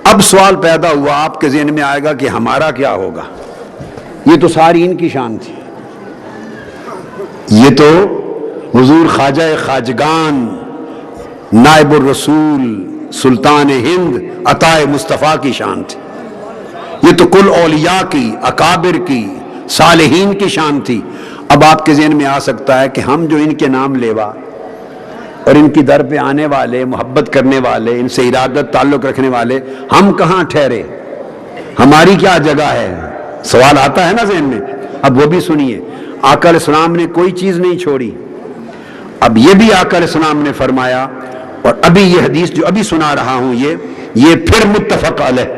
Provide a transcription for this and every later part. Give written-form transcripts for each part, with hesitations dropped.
اب سوال پیدا ہوا آپ کے ذہن میں آئے گا کہ ہمارا کیا ہوگا؟ یہ تو ساری ان کی شان تھی، یہ تو حضور خواجہ خواجگان نائب الرسول سلطان ہند عطا مصطفیٰ کی شان تھی، یہ تو کل اولیاء کی، اکابر کی، صالحین کی شان تھی۔ اب آپ کے ذہن میں آ سکتا ہے کہ ہم جو ان کے نام لیوا اور ان کی در پہ آنے والے، محبت کرنے والے، ان سے ارادت تعلق رکھنے والے، ہم کہاں ٹھہرے؟ ہماری کیا جگہ ہے؟ سوال آتا ہے نا ذہن میں۔ اب وہ بھی سنیے، آقا علیہ السلام نے کوئی چیز نہیں چھوڑی۔ اب یہ بھی آقا علیہ السلام نے فرمایا، اور ابھی یہ حدیث جو ابھی سنا رہا ہوں یہ پھر متفق علیہ،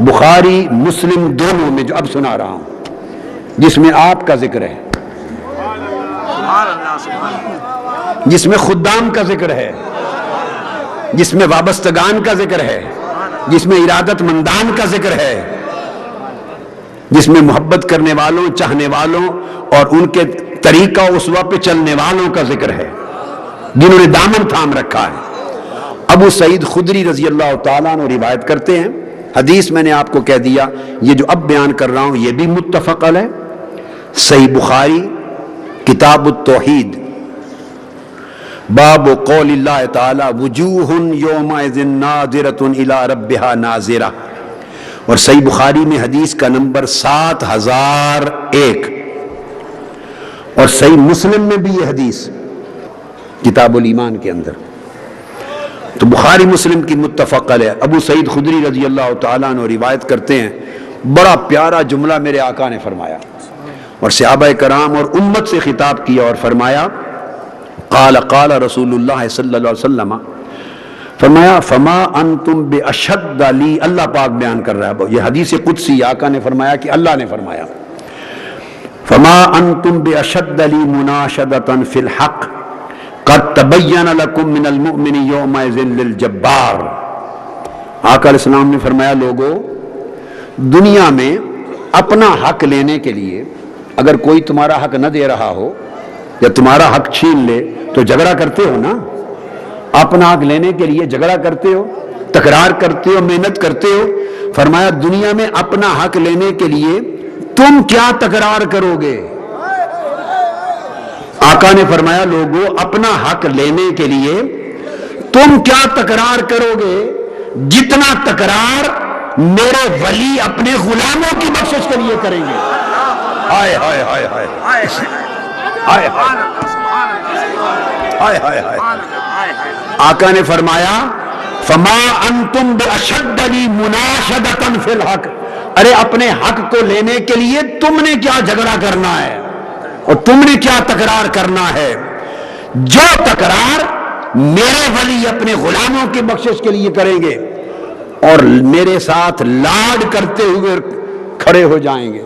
بخاری مسلم دونوں میں جو اب سنا رہا ہوں، جس میں آپ کا ذکر ہے، جس میں خدام کا ذکر ہے، جس میں وابستگان کا ذکر ہے، جس میں ارادت مندان کا ذکر ہے، جس میں محبت کرنے والوں، چاہنے والوں اور ان کے طریقہ اسوہ پہ چلنے والوں کا ذکر ہے، جنہوں نے دامن تھام رکھا ہے۔ ابو سعید خدری رضی اللہ تعالیٰ عنہ روایت کرتے ہیں، حدیث میں نے آپ کو کہہ دیا، یہ جو اب بیان کر رہا ہوں یہ بھی متفق علیہ، صحیح بخاری کتاب التوحید، باب قول اللہ تعالی وجوہ یومئذ ناظرۃ الی ربہا ناظرہ، اور صحیح بخاری میں حدیث کا نمبر 7001، اور صحیح مسلم میں بھی یہ حدیث کتاب الایمان کے اندر۔ تو بخاری مسلم کی متفق علیہ۔ ابو سعید خدری رضی اللہ تعالیٰ عنہ روایت کرتے ہیں، بڑا پیارا جملہ میرے آقا نے فرمایا اور صحابہ کرام اور امت سے خطاب کیا اور فرمایا، قال رسول اللہ صلی اللہ علیہ وسلم، فرمایا فما انتم باشد لی، اللہ پاک بیان کر رہا ہے، یہ حدیث قدسی آقا نے فرمایا کہ اللہ نے فرمایا، فما انتم باشد لی مناشدۃ فی الحق قد تبین لکم من المؤمن یومئذ للجبار۔ آقا علیہ السلام نے فرمایا، لوگو دنیا میں اپنا حق لینے کے لیے اگر کوئی تمہارا حق نہ دے رہا ہو یا تمہارا حق چھین لے تو جھگڑا کرتے ہو نا، اپنا حق لینے کے لیے جھگڑا کرتے ہو، تکرار کرتے ہو، محنت کرتے ہو۔ فرمایا دنیا میں اپنا حق لینے کے لیے تم کیا تکرار کرو گے؟ آقا نے فرمایا لوگو اپنا حق لینے کے لیے تم کیا تکرار کرو گے؟ جتنا تکرار میرے ولی اپنے غلاموں کی بخشش کے لیے کریں گے۔ ہائے ہائے ہائے ہائے ہائے ہائے ہائے ہائے۔ آقا نے فرمایا فما انتم باشد لی مناشدۃ فی الحق، ارے اپنے حق کو لینے کے لیے تم نے کیا جھگڑا کرنا ہے اور تم نے کیا تکرار کرنا ہے؟ جو تکرار میرے ولی اپنے غلاموں کی بخشش کے لیے کریں گے اور میرے ساتھ لاڈ کرتے ہوئے کھڑے ہو جائیں گے،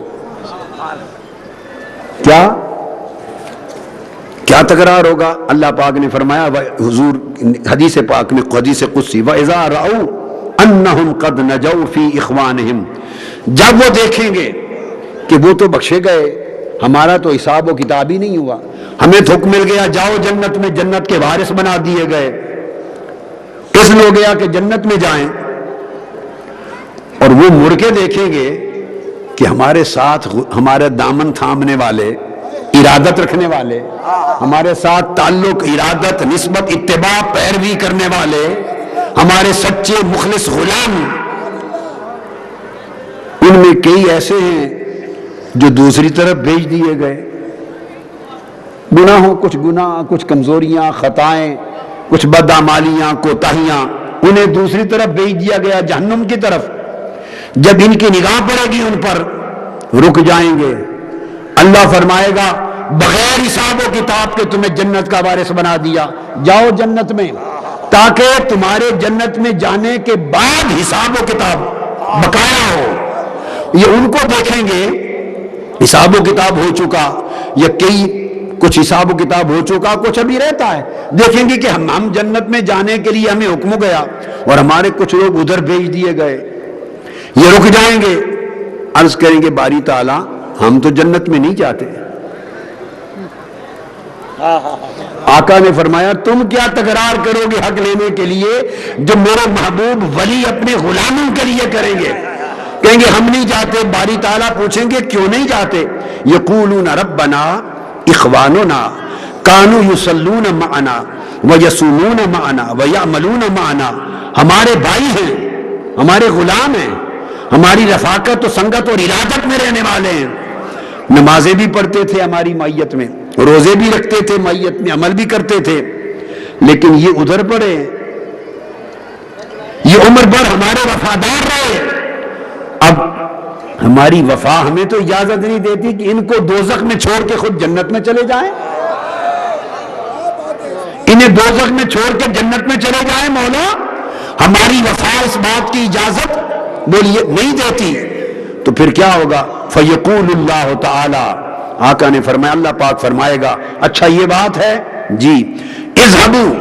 کیا تکرار ہوگا؟ اللہ پاک نے فرمایا حضور حدیث پاک میں، حدیث قدسی، وَإِذَا رَأَوْا أَنَّهُمْ قَدْ نَجَوْا فِي إِخْوَانِهِمْ، جب وہ دیکھیں گے کہ وہ تو بخشے گئے، ہمارا تو حساب و کتاب ہی نہیں ہوا، ہمیں تو حکم مل گیا جاؤ جنت میں، جنت کے وارث بنا دیے گئے، قسم ہو گیا کہ جنت میں جائیں، اور وہ مڑ کے دیکھیں گے کہ ہمارے ساتھ ہمارے دامن تھامنے والے، ارادت رکھنے والے، ہمارے ساتھ تعلق، ارادت، نسبت، اتباع، پیروی کرنے والے، ہمارے سچے مخلص غلام، ان میں کئی ایسے ہیں جو دوسری طرف بھیج دیے گئے، گناہوں، کچھ گناہ، کچھ کمزوریاں، خطائیں، کچھ بدعمالیاں، کوتاہیاں، انہیں دوسری طرف بھیج دیا گیا، جہنم کی طرف۔ جب ان کی نگاہ پڑے گی ان پر رک جائیں گے، اللہ فرمائے گا بغیر حساب و کتاب کے تمہیں جنت کا وارث بنا دیا، جاؤ جنت میں، تاکہ تمہارے جنت میں جانے کے بعد حساب و کتاب بقایا ہو۔ یہ ان کو دیکھیں گے حساب و کتاب ہو چکا، یا کچھ حساب و کتاب ہو چکا، کچھ ابھی رہتا ہے، دیکھیں گے کہ ہم جنت میں جانے کے لیے ہمیں حکم گیا اور ہمارے کچھ لوگ ادھر بھیج دیے گئے، یہ رک جائیں گے، عرض کریں گے باری تعالیٰ ہم تو جنت میں نہیں جاتے، آقا نے فرمایا تم کیا تکرار کرو گے حق لینے کے لیے جو میرے محبوب ولی اپنے غلاموں کے لیے کریں گے؟ کہیں گے ہم نہیں جاتے. باری تعالیٰ پوچھیں گے کیوں نہیں جاتے؟ یقولون ربنا اخواننا کانوا یصلون معنا ویصومون معنا ویعملون معنا. ہمارے بھائی ہیں، ہمارے غلام ہیں، ہماری رفاقت و سنگت اور ارادت میں رہنے والے ہیں. نمازیں بھی پڑھتے تھے ہماری مائیت میں، روزے بھی رکھتے تھے مائیت میں، عمل بھی کرتے تھے، لیکن یہ ادھر پڑے، یہ عمر بھر ہمارے وفادار رہے. اب ہماری وفا ہمیں تو اجازت نہیں دیتی کہ ان کو دوزخ میں چھوڑ کے خود جنت میں چلے جائیں. انہیں دوزخ میں چھوڑ کے جنت میں چلے جائیں. مولا ہماری وفا اس بات کی اجازت بولیے نہیں دیتی. تو پھر کیا ہوگا؟ فیقول اللہ تعالی، آقا نے فرمایا اللہ پاک فرمائے گا اچھا یہ بات ہے جی، اذهبوا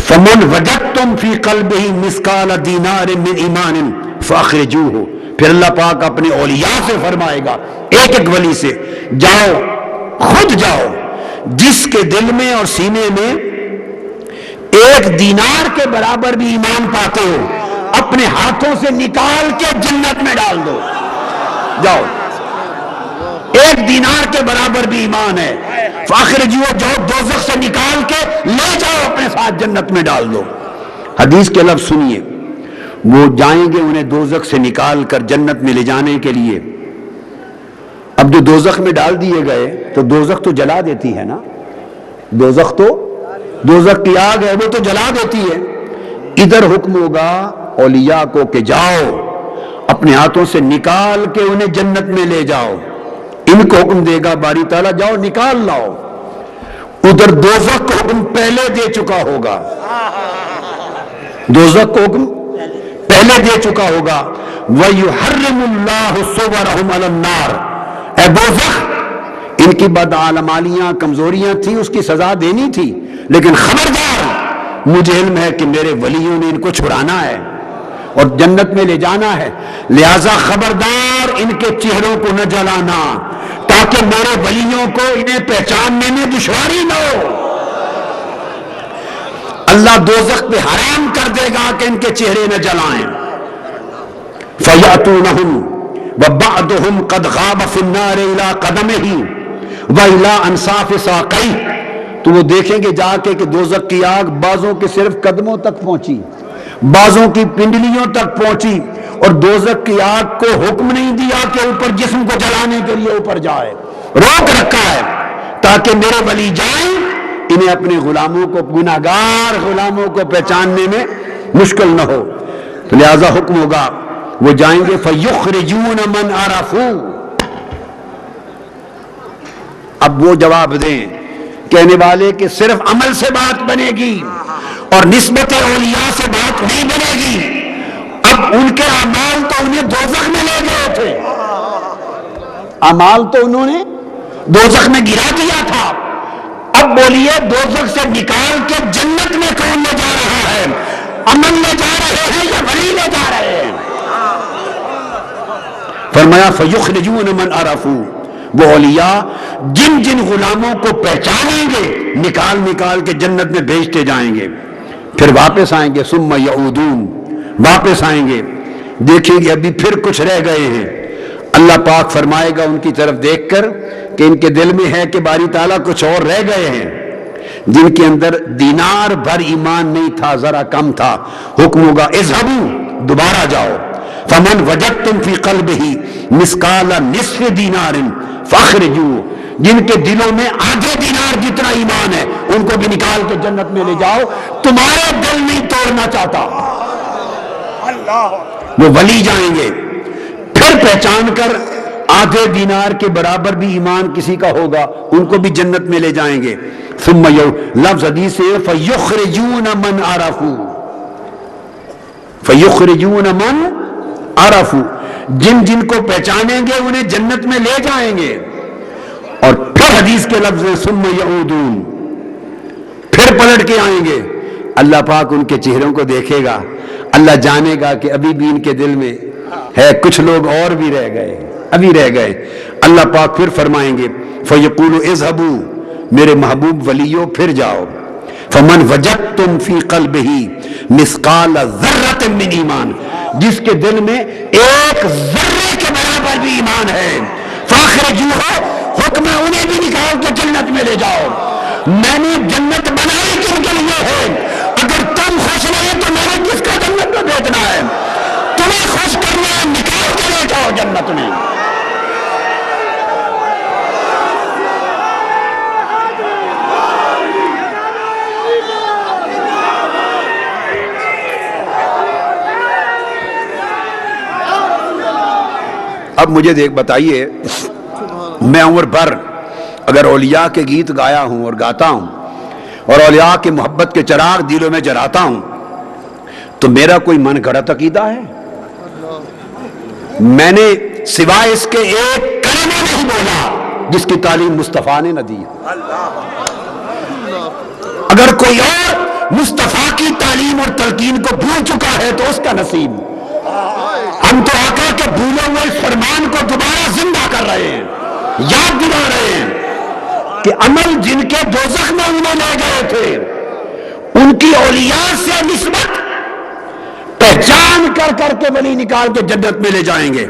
فمن وجدتم فی قلبہ مثقال دینار من ایمان فاخرجوہ. پھر اللہ پاک اپنے اولیاء سے فرمائے گا، ایک ایک ولی سے، جاؤ خود جاؤ، جس کے دل میں اور سینے میں ایک دینار کے برابر بھی ایمان پاتے ہو، اپنے ہاتھوں سے نکال کے جنت میں ڈال دو. جاؤ، ایک دینار کے برابر بھی ایمان ہے، فاخرجوہ، جاؤ دوزخ سے نکال کے لے جاؤ اپنے ساتھ جنت میں ڈال دو. حدیث کے لفظ سنیے، وہ جائیں گے انہیں دوزخ سے نکال کر جنت میں لے جانے کے لیے. اب جو دوزخ میں ڈال دیے گئے تو دوزخ تو جلا دیتی ہے نا، دوزخ کی آگ ہے وہ تو جلا دیتی ہے. ادھر حکم ہوگا اولیاء کو کہ جاؤ اپنے ہاتھوں سے نکال کے انہیں جنت میں لے جاؤ. ان کو حکم دے گا باری تعالیٰ جاؤ نکال لاؤ. ادھر دوزخ کو حکم پہلے دے چکا ہوگا، دوزخ کو حکم پہلے دے چکا ہوگا. وَيُحَرِّمُ اللَّهُ صُوَرَهُمْ عَلَى النَّارِ. اے دوزخ، ان کی بدعمالیاں کمزوریاں تھیں، اس کی سزا دینی تھی، لیکن خبردار مجھے علم ہے کہ میرے ولیوں نے ان کو چھڑانا ہے اور جنت میں لے جانا ہے، لہذا خبردار ان کے چہروں کو نہ جلانا تاکہ میرے ولیوں کو انہیں پہچاننے میں دشواری نہ ہو. اللہ دوزخ پہ حرام کر دے گا کہ ان کے چہرے نہ جلائیں. فَيَأْتُونَهُمْ وَبَعْضُهُمْ قَدْ غَابَ فِي النَّارِ إِلَىٰ قَدَمِهِ وَإِلَىٰ أَنْصَافِ سَاقَيْهِ. تو وہ دیکھیں گے جا کے کہ دوزخ کی آگ بعضوں کے صرف قدموں تک پہنچی، بعضوں کی پنڈلیوں تک پہنچی، اور دوزخ کی آگ کو حکم نہیں دیا کہ اوپر جسم کو جلانے کے لیے اوپر جائے، روک رکھا ہے تاکہ میرے ولی جائیں انہیں اپنے غلاموں کو، گناہگار غلاموں کو پہچاننے میں مشکل نہ ہو. تو لہذا حکم ہوگا وہ جائیں گے فَيُخْرِجُونَ مَنْ عَرَفُوا. اب وہ جواب دیں کہنے والے کہ صرف عمل سے بات بنے گی اور نسبت اولیاء سے بات نہیں بنے گی. اب ان کے اعمال تو انہیں دوزخ میں لے گئے تھے، اعمال تو انہوں نے دوزخ میں گرا دیا تھا. اب بولیے دوزخ سے نکال کے جنت میں کون لے جا رہا ہے؟ عمل لے جا رہے ہیں یا ولی لے جا رہے ہیں؟ فرمایا فَيُخْرِجُونَ مَنْ عَرَفُوا. وہ اولیاء جن جن غلاموں کو پہچانیں گے نکال نکال کے جنت میں بھیجتے جائیں گے. پھر واپس آئیں گے، ثُمَّ يَعُودُونَ، واپس آئیں گے، دیکھیں گے ابھی پھر کچھ رہ گئے ہیں. اللہ پاک فرمائے گا ان کی طرف دیکھ کر کہ ان کے دل میں ہے کہ باری تعالیٰ کچھ اور رہ گئے ہیں، جن کے اندر دینار بھر ایمان نہیں تھا، ذرا کم تھا. حکم ہوگا اذهبوا، دوبارہ جاؤ. فمن وجدتم فی قلبہ مثقال نصف دینار فاخرجوہ. جن کے دلوں میں آدھے دینار جتنا ایمان ہے ان کو بھی نکال کے جنت میں لے جاؤ. تمہارا دل نہیں توڑنا چاہتا. وہ ولی جائیں گے، پھر پہچان کر آدھے دینار کے برابر بھی ایمان کسی کا ہوگا ان کو بھی جنت میں لے جائیں گے. ثم لفظ حدیث سے فیخرجون من عرفوا، فیخرجون من عرفوا، جن جن کو پہچانیں گے انہیں جنت میں لے جائیں گے. اور پھر حدیث کے لفظ ثم یعودون، پھر پلٹ کے آئیں گے. اللہ پاک ان کے چہروں کو دیکھے گا، اللہ جانے گا کہ ابھی بھی ان کے دل میں ہے، کچھ لوگ اور بھی رہ گئے، ابھی رہ گئے. اللہ پاک پھر فرمائیں گے فیقول اذهبوا میرے محبوب ولیوں پھر جاؤ. فمن وجدتم فی قلبہ مثقال ذرۃ من ایمان, جس کے دل میں ایک ذرے کے برابر بھی ایمان ہے, فاخرجوہ, حکم ہے انہیں بھی نکال کے جنت میں لے جاؤ. میں نے جنت بنائی کن کے لیے ہے؟ اگر تم خوش رہے تو میں نے کس کا جنت میں بھیجنا ہے؟ تمہیں خوش کرنا ہے, نکال کے لے جاؤ جنت میں. اب مجھے دیکھ بتائیے, میں عمر بھر اگر اولیاء کے گیت گایا ہوں اور گاتا ہوں اور اولیاء کی محبت کے چراغ دلوں میں جلاتا ہوں, تو میرا کوئی من گھڑت عقیدہ ہے؟ میں نے سوائے اس کے ایک کلمہ نہیں بولا جس کی تعلیم مصطفیٰ نے نہ دی. اگر کوئی اور مصطفیٰ کی تعلیم اور تلقین کو بھول چکا ہے تو اس کا نصیب. ہم تو آقا کے بھولے ہوئے اس فرمان کو دوبارہ زندہ کر رہے ہیں, یاد دلا رہے ہیں کہ عمل جن کے دوزخ میں انہیں لے گئے تھے ان کی اولیاء سے نسبت پہچان کر کر کے ولی نکال کے جنت میں لے جائیں گے.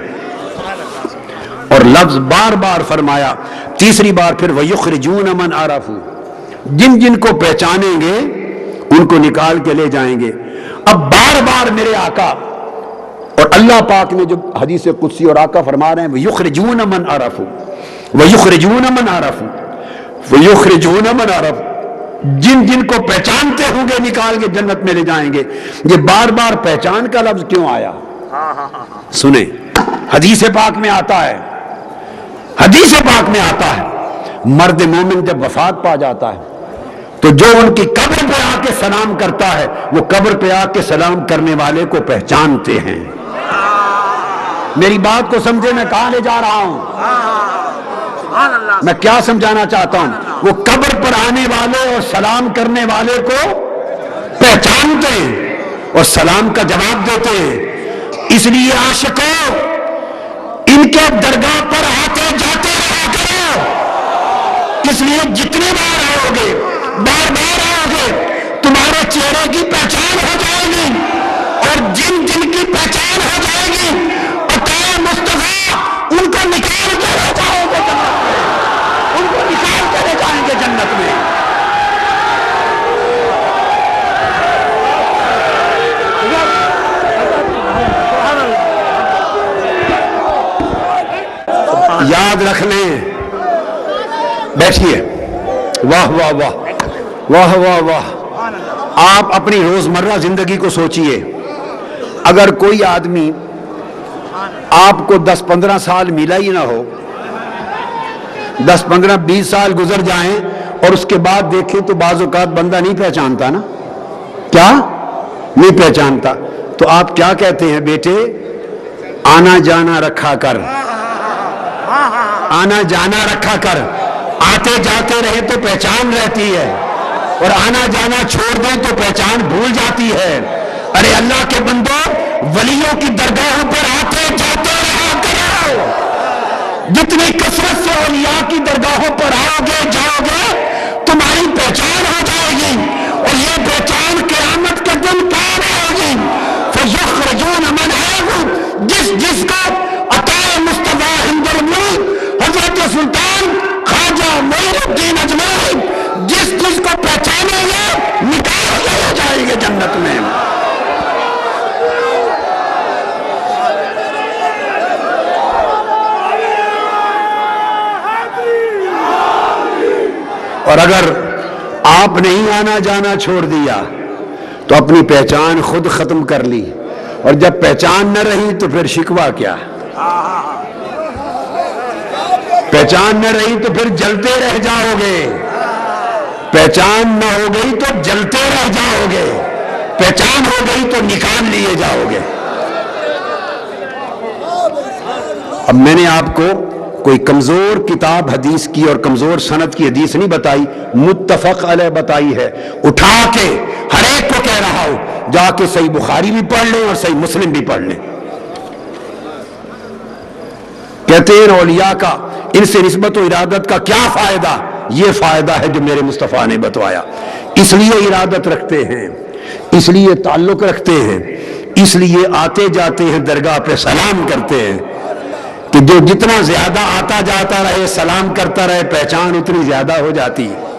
اور لفظ بار بار فرمایا, تیسری بار پھر وَيُخْرِجُونَ مَنْ عَرَفُوا, جن جن کو پہچانیں گے ان کو نکال کے لے جائیں گے. اب بار بار میرے آقا اور اللہ پاک نے جو حدیث قدسی اور آقا فرما رہے ہیں وَيُخْرِجُونَ مَنْ عَرَفُوا وَيُخْرِجُونَ مَنْ عَرَفُوا وَيُخْرِجُونَ مَنْ عَرَفُوا, جن جن کو پہچانتے ہوں گے نکال کے جنت میں لے جائیں گے. یہ بار بار پہچان کا لفظ کیوں آیا؟ سنیں, حدیث پاک میں آتا ہے, حدیث پاک میں آتا ہے مرد مومن جب وفات پا جاتا ہے تو جو ان کی قبر پہ آ کے سلام کرتا ہے وہ قبر پہ آ کے سلام کرنے والے کو پہچانتے ہیں. میری بات کو سمجھے میں کہاں لے جا رہا ہوں, میں کیا سمجھانا چاہتا ہوں؟ وہ قبر پر آنے والے اور سلام کرنے والے کو پہچانتے ہیں اور سلام کا جواب دیتے ہیں. اس لیے عاشقوں, ان کے درگاہ پر آتے جاتے رہا کرو. اس لیے جتنے بار آؤ گے, بار بار آؤ گے, تمہارے چہرے کی پہچان ہو جائے گی. اور جن جن کی پہچان ہو جائے گی عطا مصطفیٰ ان کو نکال کے لے جاؤ گے جنت میں, ان کو نکال کے لے جائیں گے جنت میں. یاد رکھ لیں, بیٹھیے. واہ واہ واہ واہ واہ واہ. آپ اپنی روزمرہ زندگی کو سوچئے, اگر کوئی آدمی آپ کو 10-15 سال ملا ہی نہ ہو, 10-15-20 سال گزر جائیں اور اس کے بعد دیکھیں تو بعض اوقات بندہ نہیں پہچانتا نا, کیا نہیں پہچانتا, تو آپ کیا کہتے ہیں؟ بیٹے آنا جانا رکھا کر, آنا جانا رکھا کر. آتے جاتے رہے تو پہچان رہتی ہے, اور آنا جانا چھوڑ دیں تو پہچان بھول جاتی ہے. ارے اللہ کے بندو, ولیوں کی درگاہوں پر آتے جاتے رہا کرو. جتنی کثرت سے اولیاء کی درگاہوں پر آؤ گے جاؤ گے تمہاری پہچان ہو جائے گی, اور یہ پہچان قیامت کے دن کام آئے گی. فَيُخْرِجُونَ مَنْ عَرَفُوا, جس جس کو عطا مصطفیٰ حضرت سلطان خواجہ معین الدین اجمیری جس جس کو پہچانیں گے نکال کے لے جائیں گے جنت میں. اور اگر آپ نہیں آنا جانا چھوڑ دیا تو اپنی پہچان خود ختم کر لی, اور جب پہچان نہ رہی تو پھر شکوہ کیا؟ پہچان نہ رہی تو پھر جلتے رہ جاؤ گے, پہچان نہ ہو گئی تو جلتے رہ جاؤ گے, پہچان ہو گئی تو نکال لیے جاؤ گے. اب میں نے آپ کو کوئی کمزور کتاب حدیث کی اور کمزور سند کی حدیث نہیں بتائی, متفق علیہ بتائی ہے. اٹھا کے ہر ایک کو کہہ رہا ہوں جا کے صحیح بخاری بھی پڑھ لیں اور صحیح مسلم بھی پڑھ لیں. کہتے ہیں اولیاء کا ان سے نسبت و ارادت کا کیا فائدہ؟ یہ فائدہ ہے جو میرے مصطفیٰ نے بتوایا. اس لیے ارادت رکھتے ہیں، اس لیے تعلق رکھتے ہیں، اس لیے آتے جاتے ہیں، درگاہ پہ سلام کرتے ہیں کہ جو جتنا زیادہ آتا جاتا رہے، سلام کرتا رہے، پہچان اتنی زیادہ ہو جاتی ہے.